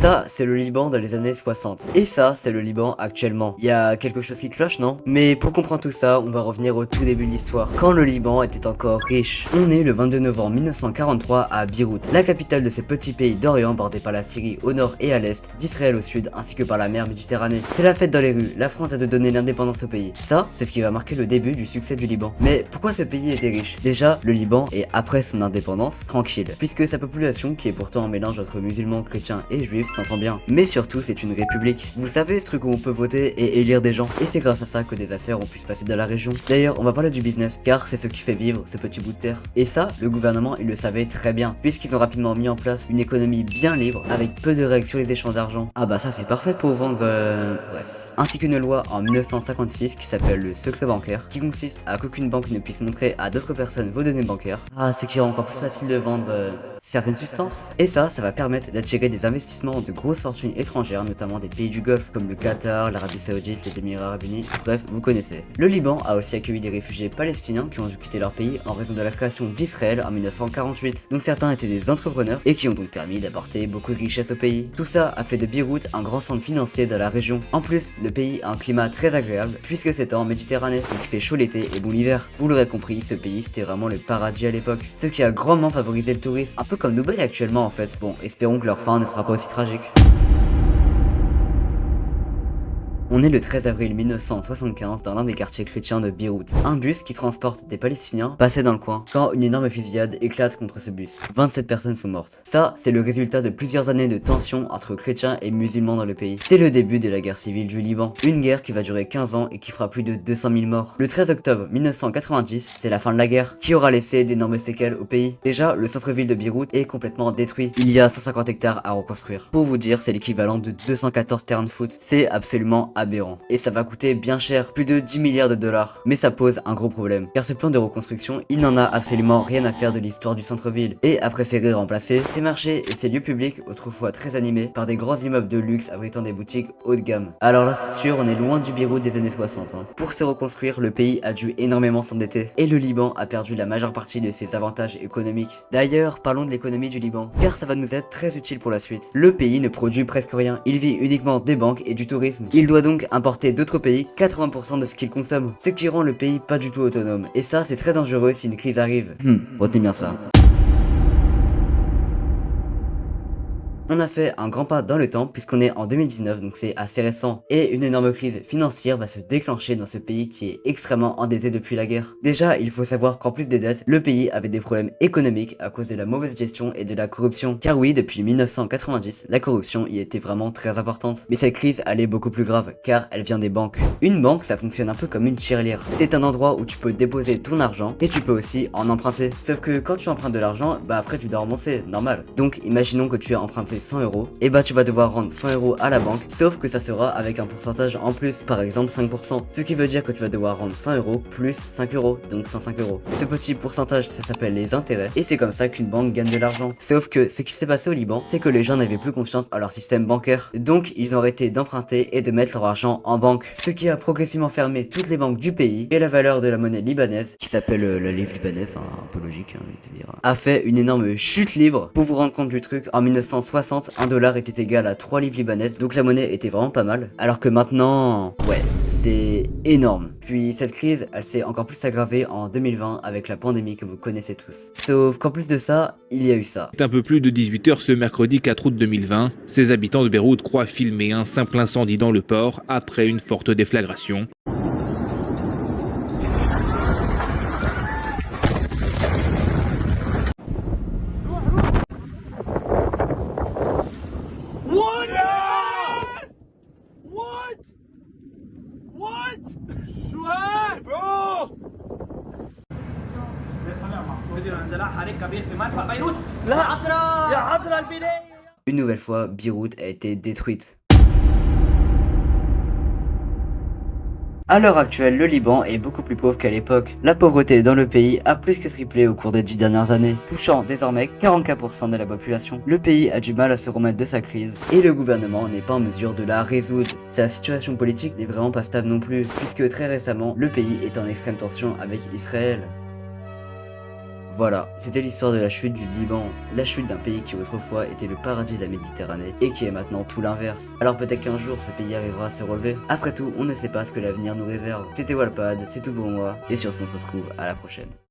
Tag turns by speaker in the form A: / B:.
A: Ça, c'est le Liban dans les années 60. Et ça, c'est le Liban actuellement. Il y a quelque chose qui cloche, non? Mais pour comprendre tout ça, on va revenir au tout début de l'histoire, quand le Liban était encore riche. On est le 22 novembre 1943 à Beyrouth, la capitale de ce petit pays d'Orient bordé par la Syrie au nord et à l'est, d'Israël au sud, ainsi que par la mer Méditerranée. C'est la fête dans les rues, la France a de donner l'indépendance au pays. Ça, c'est ce qui va marquer le début du succès du Liban. Mais pourquoi ce pays était riche? Déjà, le Liban est, après son indépendance, tranquille, puisque sa population, qui est pourtant un mélange entre musulmans, chrétiens et juifs, s'entend bien. Mais surtout, c'est une république. Vous savez, ce truc où on peut voter et élire des gens. Et c'est grâce à ça que des affaires ont pu se passer dans la région. D'ailleurs, on va parler du business, car c'est ce qui fait vivre ce petit bout de terre. Et ça, le gouvernement, il le savait très bien, puisqu'ils ont rapidement mis en place une économie bien libre, avec peu de règles sur les échanges d'argent. Ah bah ça, c'est parfait pour vendre... Bref. Ainsi qu'une loi en 1956 qui s'appelle le secret bancaire, qui consiste à qu'aucune banque ne puisse montrer à d'autres personnes vos données bancaires. Ah, c'est qui rend encore plus facile de vendre certaines substances. Et ça va permettre d'attirer des investissements de grosses fortunes étrangères, notamment des pays du Golfe comme le Qatar, l'Arabie Saoudite, les Émirats Arabes Unis, bref, vous connaissez. Le Liban a aussi accueilli des réfugiés palestiniens qui ont dû quitter leur pays en raison de la création d'Israël en 1948. Donc certains étaient des entrepreneurs et qui ont donc permis d'apporter beaucoup de richesses au pays. Tout ça a fait de Beyrouth un grand centre financier dans la région. En plus, le pays a un climat très agréable puisque c'est en Méditerranée, donc il fait chaud l'été et bon l'hiver. Vous l'aurez compris, ce pays c'était vraiment le paradis à l'époque, ce qui a grandement favorisé le tourisme, un peu comme Dubaï actuellement en fait. Bon, espérons que leur fin ne sera pas aussi tragique. On est le 13 avril 1975 dans l'un des quartiers chrétiens de Beyrouth. Un bus qui transporte des Palestiniens passait dans le coin quand une énorme fusillade éclate contre ce bus. 27 personnes sont mortes. Ça, c'est le résultat de plusieurs années de tensions entre chrétiens et musulmans dans le pays. C'est le début de la guerre civile du Liban. Une guerre qui va durer 15 ans et qui fera plus de 200 000 morts. Le 13 octobre 1990, c'est la fin de la guerre, qui aura laissé d'énormes séquelles au pays. Déjà, le centre-ville de Beyrouth est complètement détruit. Il y a 150 hectares à reconstruire. Pour vous dire, c'est l'équivalent de 214 terrains de foot. C'est absolument aberrant. Et ça va coûter bien cher, plus de 10 milliards de dollars. Mais ça pose un gros problème, car ce plan de reconstruction, il n'en a absolument rien à faire de l'histoire du centre-ville, et a préféré remplacer ses marchés et ses lieux publics, autrefois très animés, par des grands immeubles de luxe abritant des boutiques haut de gamme. Alors là, c'est sûr, on est loin du Beyrouth des années 60. Pour se reconstruire, le pays a dû énormément s'endetter, et le Liban a perdu la majeure partie de ses avantages économiques. D'ailleurs, parlons de l'économie du Liban, car ça va nous être très utile pour la suite. Le pays ne produit presque rien, il vit uniquement des banques et du tourisme. Il doit donc importer d'autres pays 80% de ce qu'ils consomment, ce qui rend le pays pas du tout autonome. Et ça, c'est très dangereux si une crise arrive. Retenez bien ça. On a fait un grand pas dans le temps puisqu'on est en 2019, donc c'est assez récent, et une énorme crise financière va se déclencher dans ce pays qui est extrêmement endetté depuis la guerre. Déjà, il faut savoir qu'en plus des dettes, le pays avait des problèmes économiques à cause de la mauvaise gestion et de la corruption. Car oui, depuis 1990, la corruption y était vraiment très importante. Mais cette crise, elle est beaucoup plus grave, car elle vient des banques. Une banque, ça fonctionne un peu comme une tirelire. C'est un endroit où tu peux déposer ton argent, mais tu peux aussi en emprunter. Sauf que quand tu empruntes de l'argent, bah après tu dois rembourser, normal. Donc imaginons que tu as emprunté 100 euros, et bah tu vas devoir rendre 100 euros à la banque, sauf que ça sera avec un pourcentage en plus, par exemple 5%, ce qui veut dire que tu vas devoir rendre 100 euros plus 5 euros, donc 105 euros. Ce petit pourcentage, ça s'appelle les intérêts, et c'est comme ça qu'une banque gagne de l'argent. Sauf que ce qui s'est passé au Liban, c'est que les gens n'avaient plus confiance à leur système bancaire, donc ils ont arrêté d'emprunter et de mettre leur argent en banque, ce qui a progressivement fermé toutes les banques du pays, et la valeur de la monnaie libanaise, qui s'appelle la livre libanaise, un peu logique, je dire, a fait une énorme chute libre. Pour vous rendre compte du truc, en 1960, 1 dollar était égal à 3 livres libanaises, donc la monnaie était vraiment pas mal. Alors que maintenant, ouais, c'est énorme. Puis cette crise, elle s'est encore plus aggravée en 2020 avec la pandémie que vous connaissez tous. Sauf qu'en plus de ça, il y a eu ça.
B: Un peu plus de 18 h ce mercredi 4 août 2020, ces habitants de Beyrouth croient filmer un simple incendie dans le port après une forte déflagration.
A: Une nouvelle fois, Beyrouth a été détruite. À l'heure actuelle, le Liban est beaucoup plus pauvre qu'à l'époque. La pauvreté dans le pays a plus que triplé au cours des 10 dernières années, touchant désormais 44% de la population. Le pays a du mal à se remettre de sa crise, et le gouvernement n'est pas en mesure de la résoudre. Sa situation politique n'est vraiment pas stable non plus, puisque très récemment, le pays est en extrême tension avec Israël. Voilà, c'était l'histoire de la chute du Liban, la chute d'un pays qui autrefois était le paradis de la Méditerranée et qui est maintenant tout l'inverse. Alors peut-être qu'un jour ce pays arrivera à se relever. Après tout, on ne sait pas ce que l'avenir nous réserve. C'était Walpad, c'est tout pour moi, et sur ce on se retrouve à la prochaine.